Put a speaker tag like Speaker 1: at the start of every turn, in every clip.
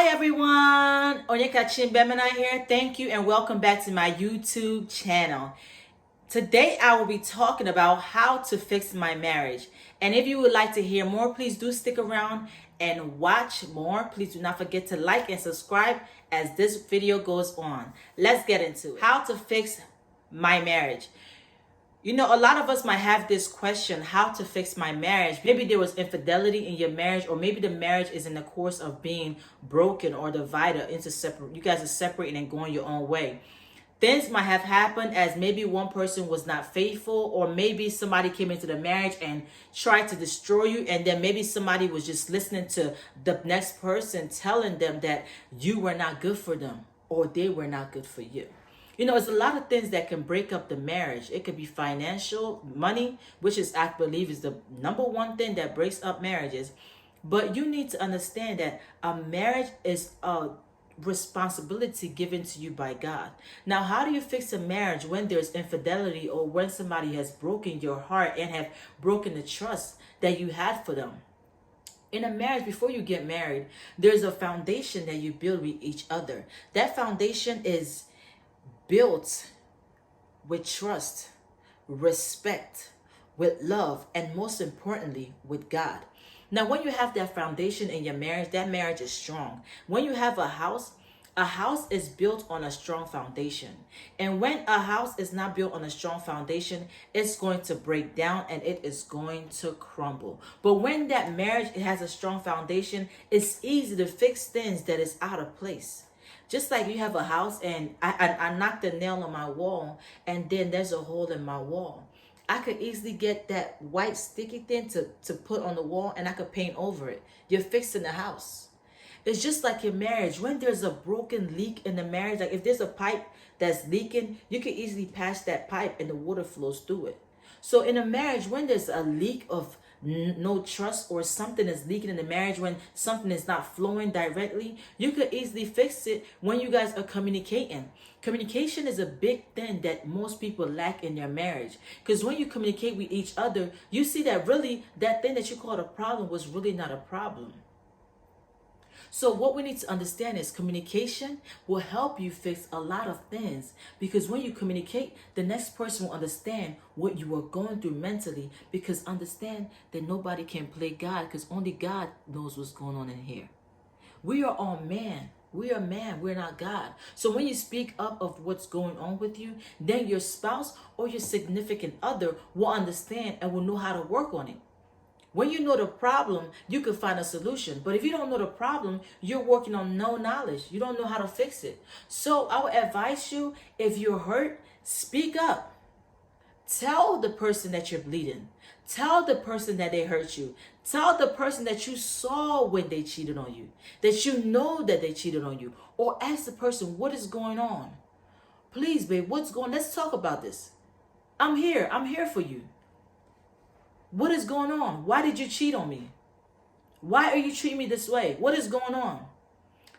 Speaker 1: Hi everyone, Onyeka Chimbemina here. Thank you and welcome back to my YouTube channel. Today I will be talking about how to fix my marriage. And if you would like to hear more, please do stick around and watch more. Please do not forget to like and subscribe as this video goes on. Let's get into it. How to fix my marriage. You know, a lot of us might have this question, how to fix my marriage. Maybe there was infidelity in your marriage, or maybe the marriage is in the course of being broken or divided into separate. You guys are separating and going your own way. Things might have happened as maybe one person was not faithful, or maybe somebody came into the marriage and tried to destroy you, and then maybe somebody was just listening to the next person telling them that you were not good for them or they were not good for you. You know, it's a lot of things that can break up the marriage. It could be financial, money, which is, I believe, is the number one thing that breaks up marriages. But you need to understand that a marriage is a responsibility given to you by God. Now, how do you fix a marriage when there's infidelity or when somebody has broken your heart and have broken the trust that you had for them? In a marriage, before you get married, there's a foundation that you build with each other. That foundation is built with trust, respect, with love, and most importantly, with God. Now, when you have that foundation in your marriage, that marriage is strong. When you have a house is built on a strong foundation. And when a house is not built on a strong foundation, it's going to break down and it is going to crumble. But when that marriage it has a strong foundation, it's easy to fix things that is out of place. Just like you have a house and I knocked a nail on my wall and then there's a hole in my wall. I could easily get that white sticky thing to put on the wall and I could paint over it. You're fixing the house. It's just like your marriage. When there's a broken leak in the marriage, like if there's a pipe that's leaking, you can easily patch that pipe and the water flows through it. So in a marriage, when there's a leak of no trust or something is leaking in the marriage, when something is not flowing directly, you could easily fix it when you guys are communicating. Communication is a big thing that most people lack in their marriage, because when you communicate with each other, you see that really that thing that you called a problem was really not a problem. So what we need to understand is communication will help you fix a lot of things, because when you communicate, the next person will understand what you are going through mentally, because understand that nobody can play God, because only God knows what's going on in here. We are all man. We are man. We're not God. So when you speak up of what's going on with you, then your spouse or your significant other will understand and will know how to work on it. When you know the problem, you can find a solution. But if you don't know the problem, you're working on no knowledge. You don't know how to fix it. So I would advise you, if you're hurt, speak up. Tell the person that you're bleeding. Tell the person that they hurt you. Tell the person that you saw when they cheated on you, that you know that they cheated on you. Or ask the person, what is going on? Please, babe, what's going on? Let's talk about this. I'm here. I'm here for you. What is going on? Why did you cheat on me? Why are you treating me this way? What is going on?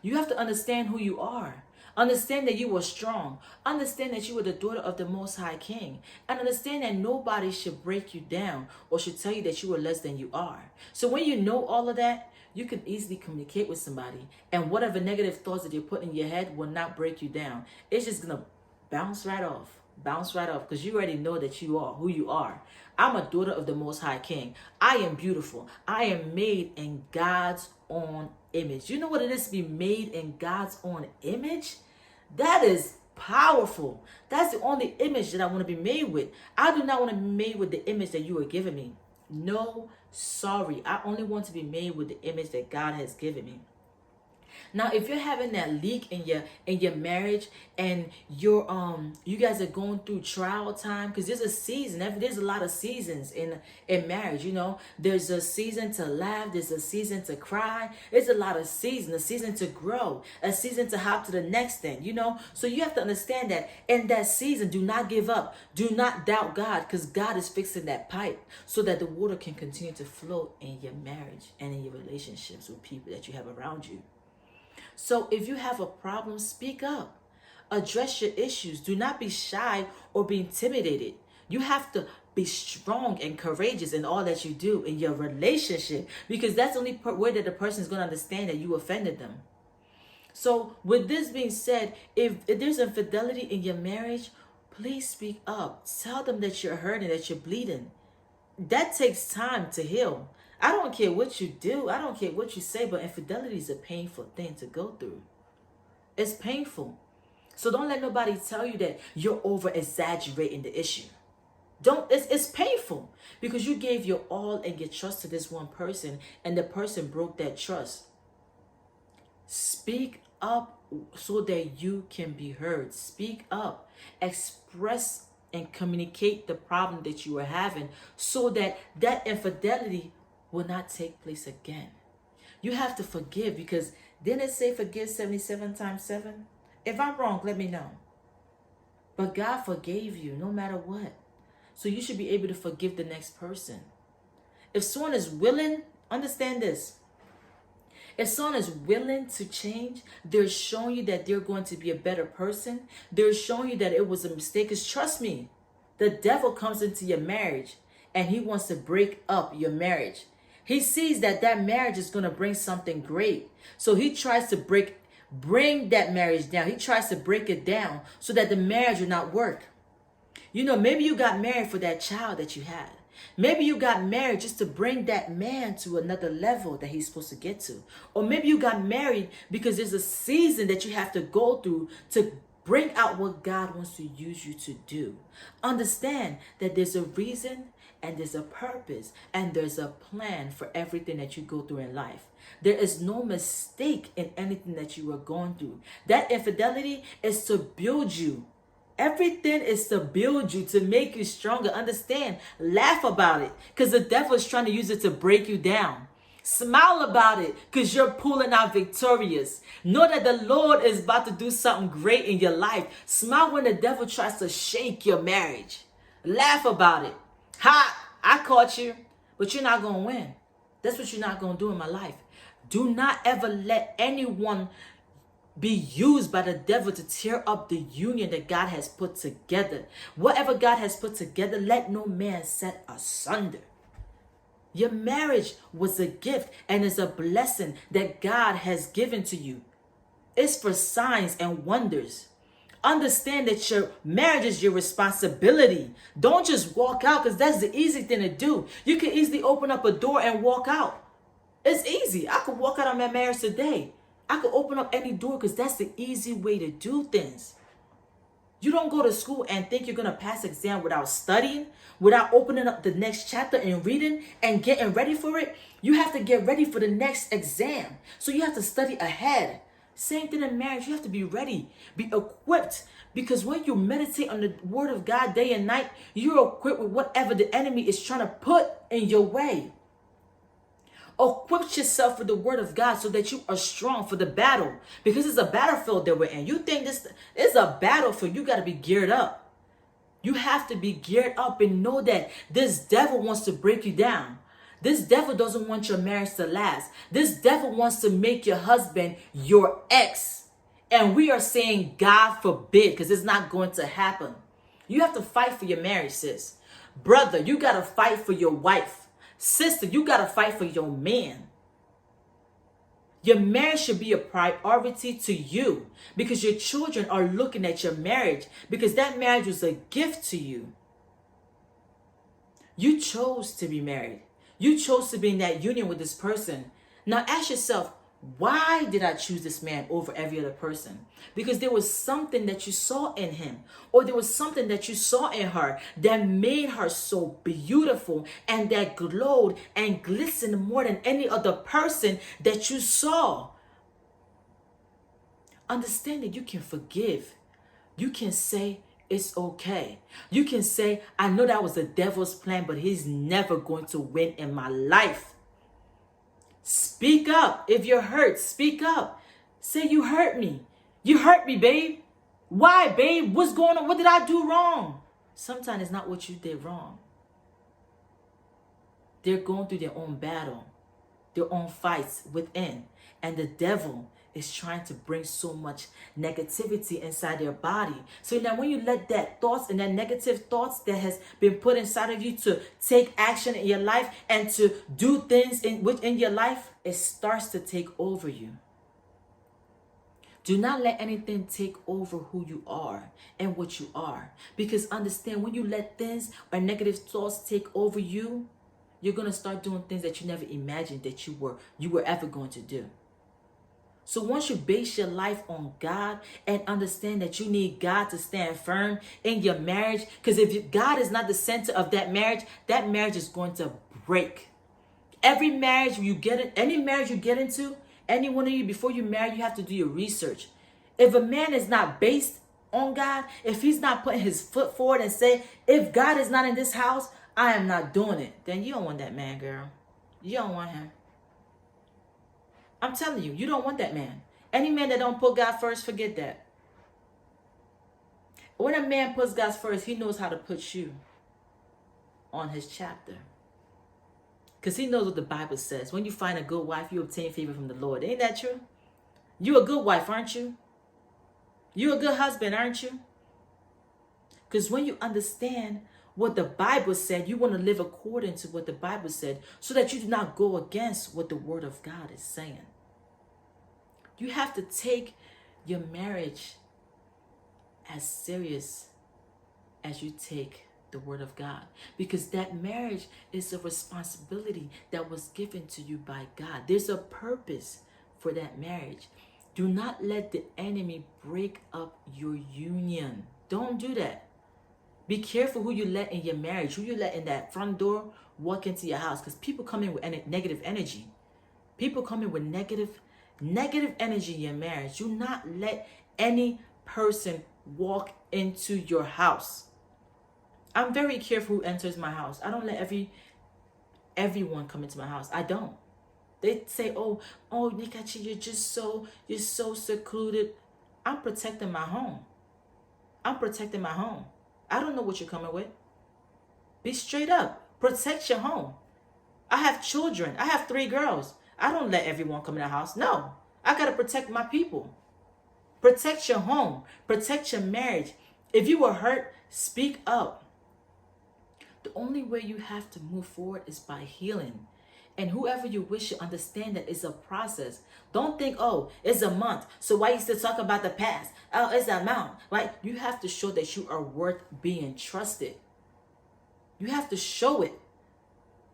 Speaker 1: You have to understand who you are. Understand that you were strong. Understand that you were the daughter of the Most High King. And understand that nobody should break you down or should tell you that you are less than you are. So when you know all of that, you can easily communicate with somebody. And whatever negative thoughts that you put in your head will not break you down. It's just going to bounce right off. Bounce right off, because you already know that you are who you are. I'm a daughter of the Most High King. I am beautiful. I am made in God's own image. You know what it is to be made in God's own image? That is powerful. That's the only image that I want to be made with. I do not want to be made with the image that you are giving me. No, sorry. I only want to be made with the image that God has given me. Now, if you're having that leak in your marriage and you guys are going through trial time, because there's a season, there's a lot of seasons in marriage. You know, there's a season to laugh, there's a season to cry, there's a lot of seasons, a season to grow, a season to hop to the next thing. You know, so you have to understand that in that season, do not give up, do not doubt God, because God is fixing that pipe so that the water can continue to flow in your marriage and in your relationships with people that you have around you. So if you have a problem, speak up. Address your issues. Do not be shy or be intimidated. You have to be strong and courageous in all that you do in your relationship, because that's the only way that the person is going to understand that you offended them. So with this being said, if there's infidelity in your marriage, please speak up. Tell them that you're hurting, that you're bleeding. That takes time to heal. I don't care what you do. I don't care what you say, but infidelity is a painful thing to go through. It's painful. So don't let nobody tell you that you're over exaggerating the issue. Don't, it's painful because you gave your all and your trust to this one person and the person broke that trust. Speak up so that you can be heard. Speak up. Express and communicate the problem that you are having so that that infidelity will not take place again. You have to forgive because didn't it say forgive 77 times 7? If I'm wrong, let me know. But God forgave you no matter what. So you should be able to forgive the next person. If someone is willing, understand this. If someone is willing to change, they're showing you that they're going to be a better person. They're showing you that it was a mistake. Because trust me, the devil comes into your marriage and he wants to break up your marriage. He sees that that marriage is going to bring something great. So he tries to bring that marriage down. He tries to break it down so that the marriage will not work. You know, maybe you got married for that child that you had. Maybe you got married just to bring that man to another level that he's supposed to get to. Or maybe you got married because there's a season that you have to go through to bring out what God wants to use you to do. Understand that there's a reason and there's a purpose and there's a plan for everything that you go through in life. There is no mistake in anything that you are going through. That infidelity is to build you. Everything is to build you, to make you stronger. Understand, laugh about it because the devil is trying to use it to break you down. Smile about it because you're pulling out victorious. Know that the Lord is about to do something great in your life. Smile when the devil tries to shake your marriage. Laugh about it. Ha! I caught you, but you're not going to win. That's what you're not going to do in my life. Do not ever let anyone be used by the devil to tear up the union that God has put together. Whatever God has put together, let no man set asunder. Your marriage was a gift and is a blessing that God has given to you. It's for signs and wonders. Understand that your marriage is your responsibility. Don't just walk out because that's the easy thing to do. You can easily open up a door and walk out. It's easy. I could walk out on my marriage today. I could open up any door because that's the easy way to do things. You don't go to school and think you're going to pass exam without studying, without opening up the next chapter and reading and getting ready for it. You have to get ready for the next exam. So you have to study ahead. Same thing in marriage. You have to be ready, be equipped. Because when you meditate on the word of God day and night, you're equipped with whatever the enemy is trying to put in your way. Equip yourself with the word of God so that you are strong for the battle. Because it's a battlefield that we're in. You think this is a battlefield. You got to be geared up. You have to be geared up and know that this devil wants to break you down. This devil doesn't want your marriage to last. This devil wants to make your husband your ex. And we are saying God forbid because it's not going to happen. You have to fight for your marriage, sis. Brother, you got to fight for your wife. Sister, you got to fight for your man. Your marriage should be a priority to you because your children are looking at your marriage because that marriage was a gift to you. You chose to be married. You chose to be in that union with this person. Now ask yourself, why did I choose this man over every other person? Because there was something that you saw in him, or there was something that you saw in her that made her so beautiful and that glowed and glistened more than any other person that you saw. Understand that you can forgive. You can say, it's okay. You can say, I know that was the devil's plan, but he's never going to win in my life. Speak up. If you're hurt, speak up. Say, you hurt me. You hurt me, babe. Why, babe? What's going on? What did I do wrong? Sometimes it's not what you did wrong. They're going through their own battle, their own fights within. And the devil is trying to bring so much negativity inside their body. So now when you let that thoughts and that negative thoughts that has been put inside of you to take action in your life and to do things within your life, it starts to take over you. Do not let anything take over who you are and what you are. Because understand, when you let things or negative thoughts take over you, you're going to start doing things that you never imagined that you were ever going to do. So once you base your life on God and understand that you need God to stand firm in your marriage, because if God is not the center of that marriage is going to break. Every marriage you get in, any marriage you get into, any one of you, before you marry, you have to do your research. If a man is not based on God, if he's not putting his foot forward and say, if God is not in this house, I am not doing it, then you don't want that man, girl. You don't want him. I'm telling you, you don't want that man. Any man that don't put God first, forget that. When a man puts God first, he knows how to put you on his chapter. Because he knows what the Bible says. When you find a good wife, you obtain favor from the Lord. Ain't that true? You a good wife, aren't you? You a good husband, aren't you? Because when you understand what the Bible said, you want to live according to what the Bible said so that you do not go against what the Word of God is saying. You have to take your marriage as serious as you take the Word of God, because that marriage is a responsibility that was given to you by God. There's a purpose for that marriage. Do not let the enemy break up your union. Don't do that. Be careful who you let in your marriage, who you let in that front door walk into your house, because people come in with negative energy. People come in with negative energy in your marriage. Do not let any person walk into your house. I'm very careful who enters my house. I don't let everyone come into my house. I don't. They say, oh, Nikachi, you're so secluded. I'm protecting my home. I'm protecting my home. I don't know what you're coming with. Be straight up. Protect your home. I have children. I have 3 girls. I don't let everyone come in the house. No. I got to protect my people. Protect your home. Protect your marriage. If you were hurt, speak up. The only way you have to move forward is by healing. And whoever you wish to understand that it's a process. Don't think, oh, it's a month, so why you still talk about the past? Oh, it's a month, right? You have to show that you are worth being trusted. You have to show it.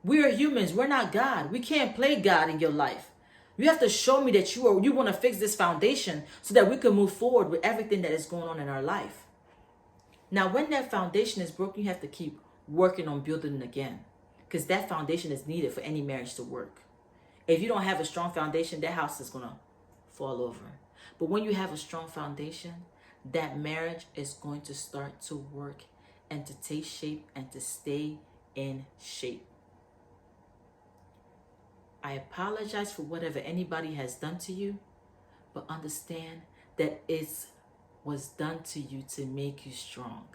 Speaker 1: We are humans. We're not God. We can't play God in your life. You have to show me that you want to fix this foundation so that we can move forward with everything that is going on in our life. Now, when that foundation is broken, you have to keep working on building it again, because that foundation is needed for any marriage to work. If you don't have a strong foundation, that house is going to fall over. But when you have a strong foundation, that marriage is going to start to work and to take shape and to stay in shape. I apologize for whatever anybody has done to you, but understand that it was done to you to make you strong.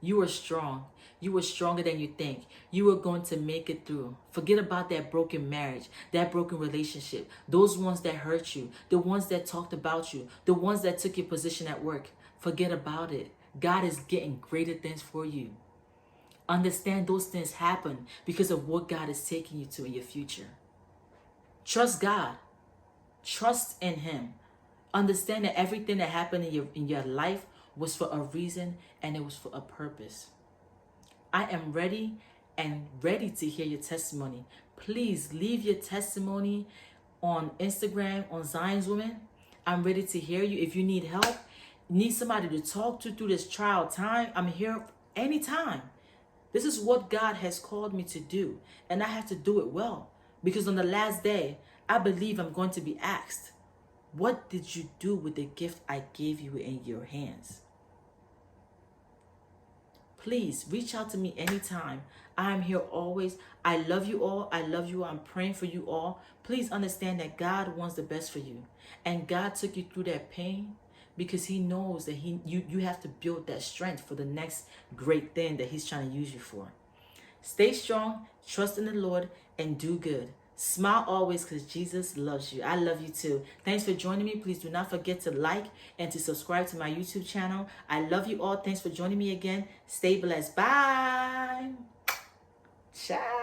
Speaker 1: You are strong. You are stronger than you think. You are going to make it through. Forget about that broken marriage, that broken relationship, those ones that hurt you, the ones that talked about you, the ones that took your position at work. Forget about it. God is getting greater things for you. Understand those things happen because of what God is taking you to in your future. Trust God. Trust in Him. Understand that everything that happened in your life was for a reason and it was for a purpose. I am ready to hear your testimony. Please leave your testimony on Instagram, on Zion's Woman. I'm ready to hear you. If you need help, need somebody to talk to through this trial time, I'm here anytime. This is what God has called me to do, and I have to do it well, because on the last day, I believe I'm going to be asked, what did you do with the gift I gave you in your hands? Please reach out to me anytime. I'm here always. I love you all. I love you all. I'm praying for you all. Please understand that God wants the best for you. And God took you through that pain because He knows that you have to build that strength for the next great thing that He's trying to use you for. Stay strong, trust in the Lord, and do good. Smile always because Jesus loves you. I love you too. Thanks for joining me. Please do not forget to like and to subscribe to my YouTube channel. I love you all. Thanks for joining me again. Stay blessed. Bye. Ciao.